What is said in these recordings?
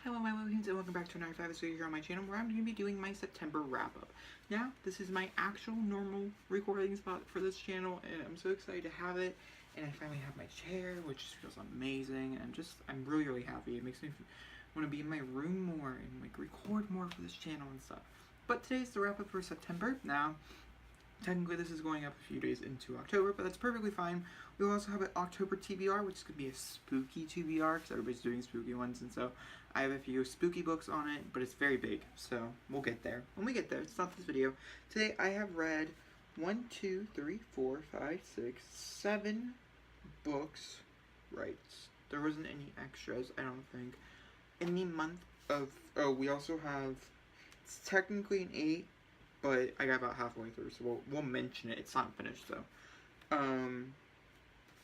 Hello my Mohins and welcome back to another 5 video here on my channel where I'm going to be doing my September wrap-up. Now, this is my actual normal recording spot for this channel and I'm so excited to have it. And I finally have my chair, which just feels amazing, and I'm really happy. It makes me want to be in my room more and like record more for this channel and stuff. But today's the wrap-up for September. Now, technically this is going up a few days into October, but that's perfectly fine. We will also have an October TBR, which is going to be a spooky TBR, because everybody's doing spooky ones, and so I have a few spooky books on it, but it's very big, so we'll get there. When we get there, it's not this video. Today I have read 1, 2, 3, 4, 5, 6, 7 books. Right. There wasn't any extras, I don't think. In the month of, oh, we also have, it's technically an 8, but I got about halfway through, so we'll mention it. It's not finished, though.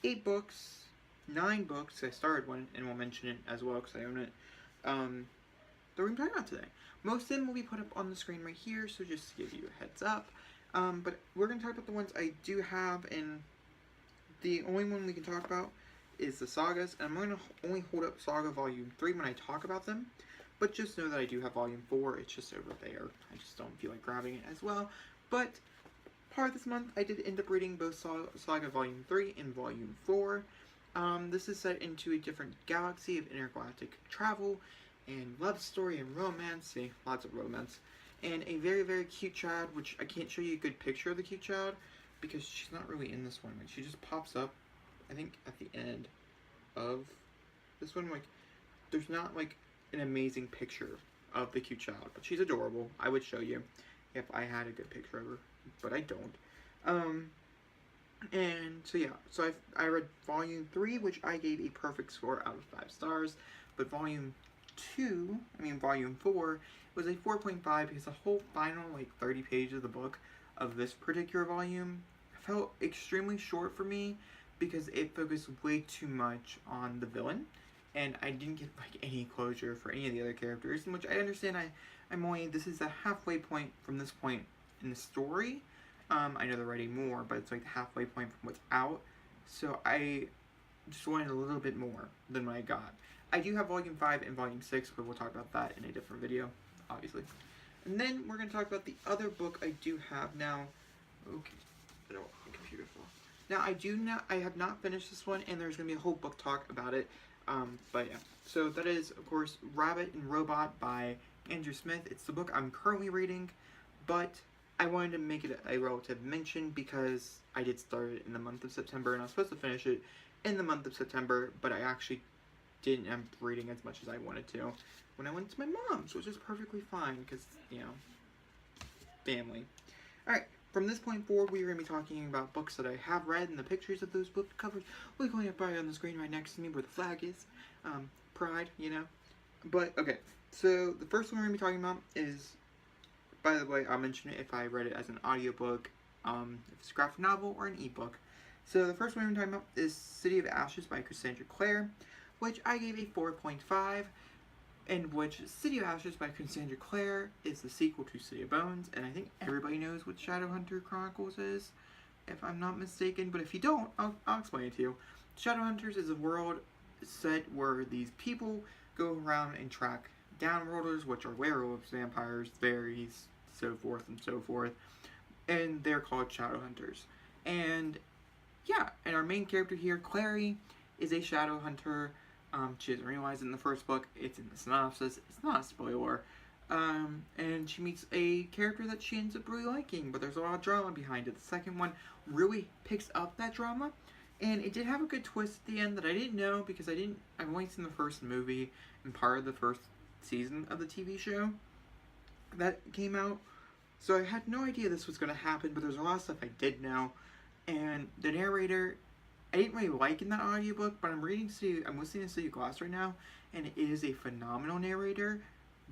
8 books, 9 books. I started one, and we'll mention it as well, because I own it. That we're going to talk about today. Most of them will be put up on the screen right here, so just to give you a heads up. But we're going to talk about the ones I do have, and the only one we can talk about is the sagas, and I'm going to only hold up Saga Volume 3 when I talk about them. But just know that I do have Volume 4, it's just over there. I just don't feel like grabbing it as well. But part of this month, I did end up reading both Saga Volume 3 and Volume 4. This is set into a different galaxy of intergalactic travel and love story and romance. See, lots of romance. And a very cute child, which I can't show you a good picture of the cute child because she's not really in this one. Like, she just pops up, I think, at the end of this one. Like, there's not, like, an amazing picture of the cute child, but she's adorable. I would show you if I had a good picture of her, but I don't. And so yeah, so I read Volume 3, which I gave a perfect score out of 5 stars, but Volume 4 was a 4.5 because the whole final, like, 30 pages of the book of this particular volume felt extremely short for me because it focused way too much on the villain, and I didn't get, like, any closure for any of the other characters, in which I understand this is the halfway point from this point in the story. I know they're writing more, but it's like the halfway point from what's out, so I just wanted a little bit more than what I got. I do have Volume 5 and Volume 6, but we'll talk about that in a different video, obviously. And then we're going to talk about the other book I do have now. Okay, I don't want my computer fall. Now, I have not finished this one, and there's going to be a whole book talk about it, but yeah. So that is, of course, Rabbit and Robot by Andrew Smith. It's the book I'm currently reading, but I wanted to make it a relative mention because I did start it in the month of September, and I was supposed to finish it in the month of September, but I actually didn't end up reading as much as I wanted to when I went to my mom's, which is perfectly fine because, you know, family. Alright, from this point forward, we are going to be talking about books that I have read, and the pictures of those book covers will be going up right on the screen right next to me where the flag is. Pride, you know. But, okay, so the first one we're going to be talking about is, by the way, I'll mention it if I read it as an audiobook, if it's a graphic novel, or an ebook. So the first one we're talking about is City of Ashes by Cassandra Clare, which I gave a 4.5, and which City of Ashes by Cassandra Clare is the sequel to City of Bones, and I think everybody knows what Shadowhunter Chronicles is, if I'm not mistaken, but if you don't, I'll explain it to you. Shadowhunters is a world set where these people go around and track downworlders, which are werewolves, vampires, fairies, so forth and so forth, and they're called Shadowhunters. And yeah, and our main character here, Clary, is a Shadowhunter. She doesn't realize it in the first book. It's in the synopsis. It's not a spoiler. And she meets a character that she ends up really liking, but there's a lot of drama behind it. The second one really picks up that drama, and it did have a good twist at the end that I didn't know because I've only seen the first movie and part of the first season of the TV show that came out, so I had no idea this was going to happen, but there's a lot of stuff I did know. And the narrator, I didn't really like in that audiobook, but I'm listening to City of Glass right now, and it is a phenomenal narrator.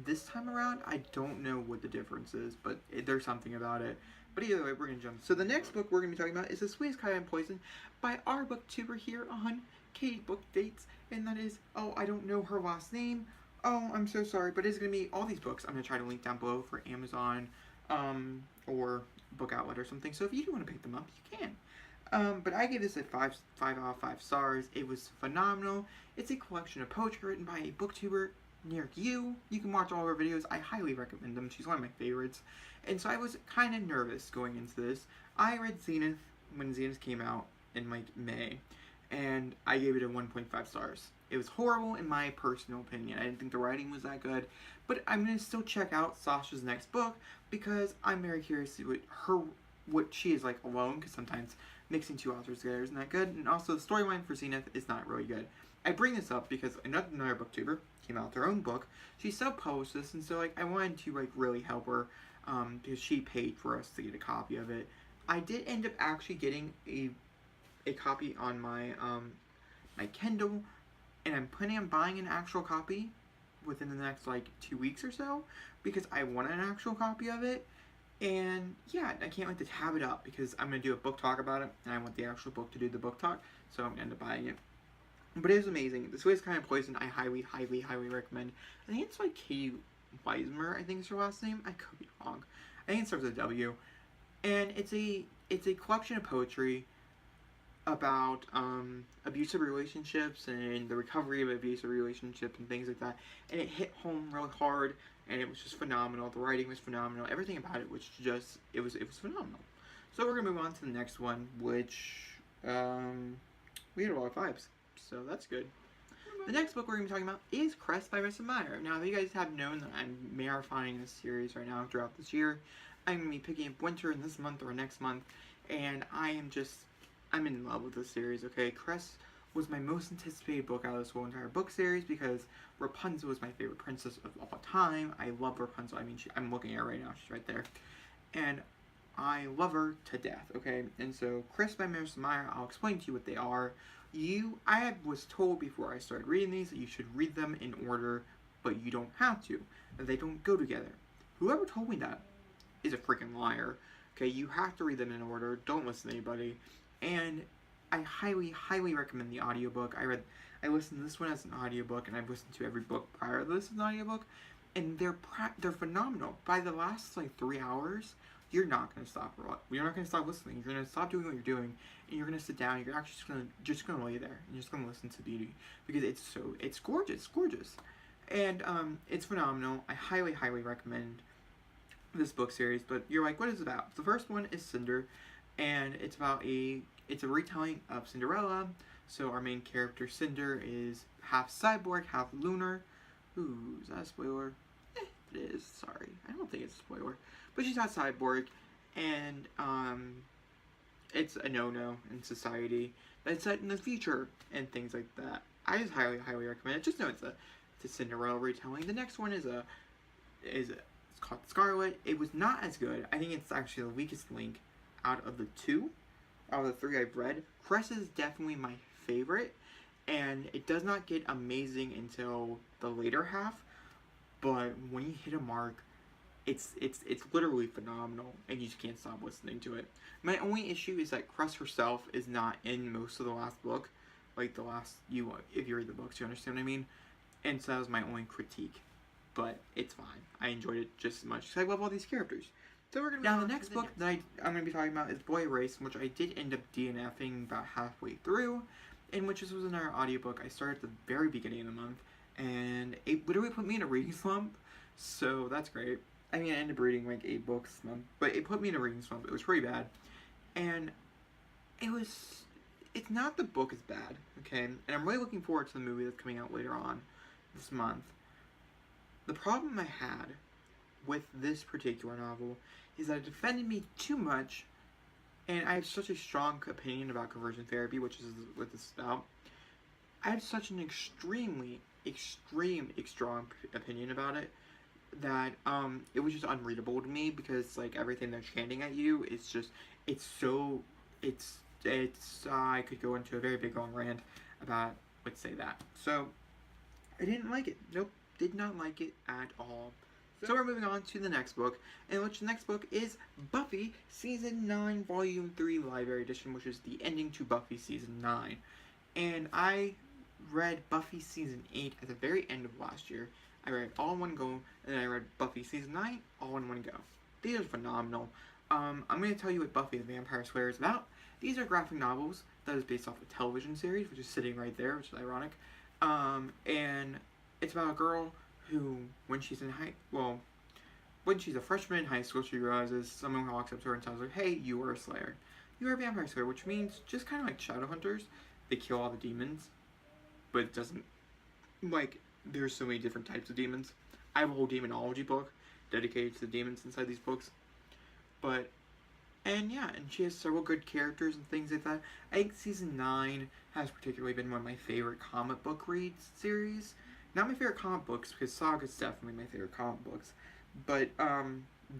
This time around, I don't know what the difference is, but there's something about it. But either way, we're going to jump. So the next book we're going to be talking about is The Sweetest Kind of Poison by our booktuber here on Katie Book Dates, and that is, oh, I don't know her last name. Oh, I'm so sorry, but it's going to be all these books. I'm going to try to link down below for Amazon, or Book Outlet or something, so if you do want to pick them up, you can. But I gave this a 5 out of 5 stars. It was phenomenal. It's a collection of poetry written by a booktuber near you. You can watch all of her videos. I highly recommend them. She's one of my favorites. And so I was kind of nervous going into this. I read Zenith when Zenith came out in like May, and I gave it a 1.5 stars. It was horrible in my personal opinion. I didn't think the writing was that good, but I'm gonna still check out Sasha's next book because I'm very curious to see what she is like alone, because sometimes mixing two authors together isn't that good. And also the storyline for Zenith is not really good. I bring this up because another booktuber came out with their own book. She self-published this, and so like I wanted to like really help her because she paid for us to get a copy of it. I did end up actually getting a copy on my my Kindle, and I'm planning on buying an actual copy within the next like 2 weeks or so because I want an actual copy of it. And yeah, I can't wait to tab it up because I'm going to do a book talk about it, and I want the actual book to do the book talk, so I'm going to end up buying it. But it was amazing. The Sweetest Kind of Poison, I highly, highly, highly recommend. I think it's like Katie Weismer, I think is her last name. I could be wrong. I think it starts with a W. And it's a collection of poetry about abusive relationships and the recovery of abusive relationships and things like that. And it hit home really hard, and it was just phenomenal. The writing was phenomenal. Everything about it was just, it was phenomenal. So we're going to move on to the next one, which we had a lot of vibes. So that's good. The next book we're going to be talking about is Cress by Marissa Meyer. Now, if you guys have known that I'm marifying this series right now throughout this year, I'm going to be picking up Winter in this month or next month, and I'm in love with this series, okay? Cress was my most anticipated book out of this whole entire book series because Rapunzel was my favorite princess of all time. I love Rapunzel. I mean, I'm looking at her right now. She's right there. And I love her to death, okay? And so, Cress by Marissa Meyer, I'll explain to you what they are. I was told before I started reading these that you should read them in order, but you don't have to. That they don't go together. Whoever told me that is a freaking liar. Okay, you have to read them in order. Don't listen to anybody. And I highly, highly recommend the audiobook. I listened to this one as an audiobook, and I've listened to every book prior to this as an audiobook, and they're phenomenal. By the last like 3 hours, you're not going to stop. You're not going to stop listening. You're going to stop doing what you're doing, and you're going to sit down. You're actually just going to lay there, and you're just going to listen to beauty because it's gorgeous, and it's phenomenal. I highly, highly recommend this book series. But you're like, what is it about? The first one is Cinder, and it's a retelling of Cinderella. So our main character Cinder is half cyborg, half lunar. Ooh, is that a spoiler? It is. Sorry, I don't think it's a spoiler. But she's not cyborg, and it's a no-no in society. That's set in the future and things like that. I just highly, highly recommend it. Just know it's a Cinderella retelling. The next one it's called Scarlet. It was not as good. I think it's actually the weakest link out of the three I've read. Cress is definitely my favorite, and it does not get amazing until the later half. But when you hit a mark, it's literally phenomenal, and you just can't stop listening to it. My only issue is that Cress herself is not in most of the last book, like if you read the books, you understand what I mean. And so that was my only critique, but it's fine. I enjoyed it just as much because I love all these characters. So we're gonna now the next book that I'm gonna be talking about is Boy Erased, which I did end up DNFing about halfway through, in which this was another audiobook. I started at the very beginning of the month, and it literally put me in a reading slump. So that's great. I mean, I ended up reading like 8 books a month, but it put me in a reading slump. It was pretty bad, and it's not the book is bad, okay? And I'm really looking forward to the movie that's coming out later on this month. The problem I had with this particular novel is that it offended me too much, and I have such a strong opinion about conversion therapy, which is what this is about. I have such an extreme strong opinion about it that it was just unreadable to me because like everything they're chanting at you is just I could go into a very big long rant about, let's say that. So I didn't like it. Nope, did not like it at all. So we're moving on to the next book, in which the next book is Buffy Season 9 Volume 3 Library Edition, which is the ending to Buffy Season 9. And I read Buffy Season 8 at the very end of last year. I read it all in one go, and then I read Buffy Season 9 all in one go. These are phenomenal. I'm going to tell you what Buffy the Vampire Slayer is about. These are graphic novels that is based off a television series, which is sitting right there, which is ironic. And it's about a girl who, when she's when she's a freshman in high school, she realizes someone walks up to her and tells her, "Hey, you are a Slayer. You are a vampire slayer," which means just kind of like Shadowhunters, they kill all the demons, but it doesn't, like, there's so many different types of demons. I have a whole demonology book dedicated to the demons inside these books. But, and yeah, and she has several good characters and things like that. I think season 9 has particularly been one of my favorite comic book reads series. Not my favorite comic books, because Saga is definitely my favorite comic books. But,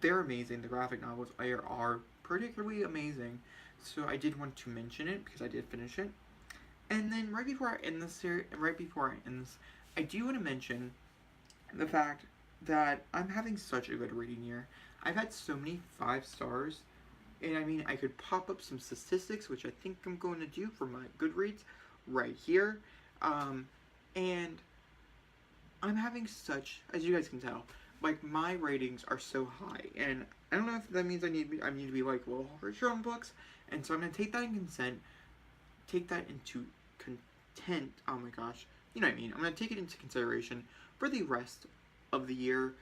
they're amazing. The graphic novels are particularly amazing. So I did want to mention it, because I did finish it. And then right before I end this, I do want to mention the fact that I'm having such a good reading year. I've had so many 5 stars, and I mean, I could pop up some statistics, which I think I'm going to do for my Goodreads right here. And I'm having such, as you guys can tell, like, my ratings are so high, and I don't know if that means I need to be like a little harsher on books, and so I'm going to take that into content, oh my gosh, you know what I mean, I'm going to take it into consideration for the rest of the year.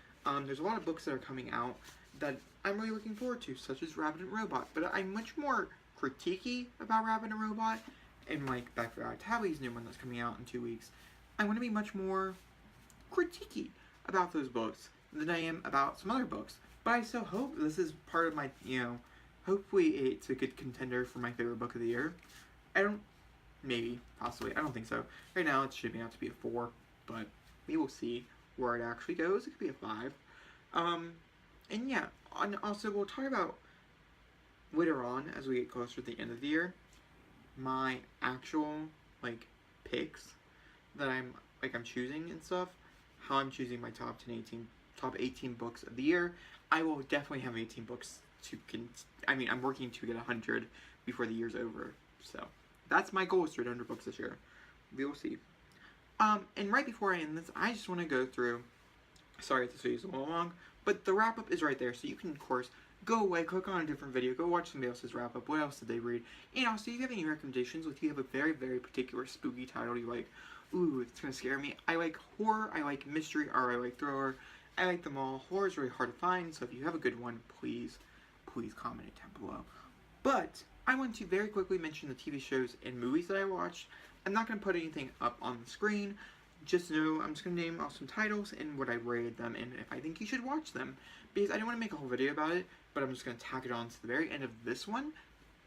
There's a lot of books that are coming out that I'm really looking forward to, such as Rabbit and Robot, but I'm much more critiquey about Rabbit and Robot, and like Back for Tabby's new one that's coming out in 2 weeks. I want to be much more critiquey about those books than I am about some other books, but I still hope this is part of my, hopefully it's a good contender for my favorite book of the year. Maybe, possibly, I don't think so. Right now it's shaping out to be a 4, but we will see where it actually goes. It could be a 5. And yeah, and also we'll talk about later on as we get closer to the end of the year, my actual, like, picks that I'm choosing and stuff, how I'm choosing my top 18 books of the year. I will definitely have 18 books I'm working to get 100 before the year's over, so that's my goal, is to read 100 books this year. We will see. And right before I end this, I just want to go through, sorry if this video is a little long, but the wrap-up is right there, so you can, of course, go away, click on a different video, go watch somebody else's wrap-up, what else did they read, and also, if you have any recommendations, if you have a very, very particular spooky title you like, ooh, it's gonna scare me. I like horror, I like mystery, or I like thriller, I like them all. Horror is really hard to find, so if you have a good one, please comment it down below. But I want to very quickly mention the TV shows and movies that I watched. I'm not going to put anything up on the screen. Just know I'm just going to name off some titles and what I rated them and if I think you should watch them. Because I didn't want to make a whole video about it, but I'm just going to tack it on to the very end of this one.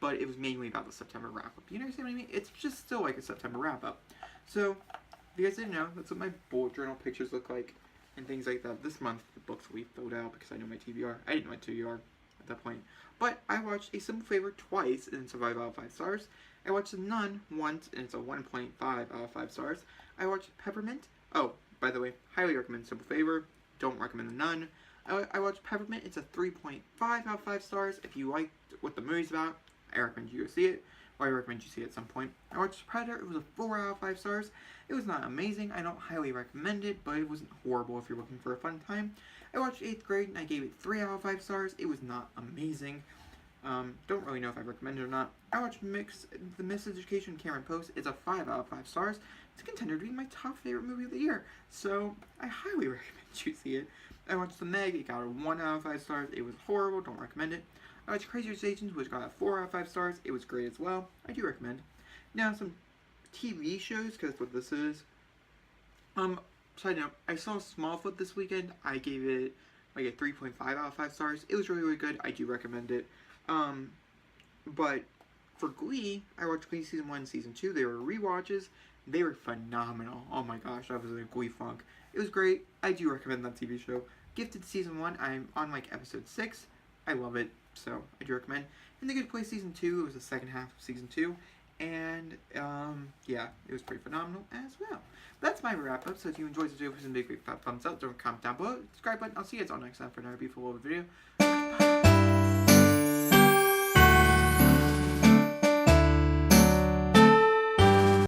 But it was mainly about the September wrap-up. You understand what I mean? It's just still like a September wrap-up. So, if you guys didn't know, that's what my bullet journal pictures look like and things like that. This month, the books will be filled out because I know my TBR. I didn't know my TBR at that point. But I watched A Simple Favor twice, and it's a 5 out of 5 stars. I watched The Nun once, and it's a 1.5 out of 5 stars. I watched Peppermint. Oh, by the way, highly recommend Simple Favor. Don't recommend The Nun. I watched Peppermint. It's a 3.5 out of 5 stars. If you liked what the movie's about, I recommend you go see it. Or I recommend you see it at some point. I watched Predator. It was a 4 out of 5 stars. It was not amazing. I don't highly recommend it, but it wasn't horrible if you're looking for a fun time. I watched 8th Grade, and I gave it 3 out of 5 stars. It was not amazing. Don't really know if I recommend it or not. I watched The Miseducation of Cameron Post. It's a 5 out of 5 stars. It's a contender to be my top favorite movie of the year. So, I highly recommend you see it. I watched The Meg. It got a 1 out of 5 stars. It was horrible. Don't recommend it. I watched Crazy Rich Asians, which got a 4 out of 5 stars. It was great as well. I do recommend. Now, some TV shows, because that's what this is. Side note, I saw Smallfoot this weekend. I gave it like a 3.5 out of 5 stars. It was really, really good. I do recommend it. But for Glee, I watched Glee Season 1 and Season 2. They were rewatches. They were phenomenal. Oh my gosh, I was in a Glee funk. It was great. I do recommend that TV show. Gifted Season 1, I'm on like episode 6. I love it, so I do recommend. In The Good Place Season 2, it was the second half of Season 2. And, yeah, it was pretty phenomenal as well. That's my wrap-up, so if you enjoyed this video, please give me a big fat thumbs up. Don't comment down below. Subscribe button. I'll see you guys all next time for another beautiful little video. Bye.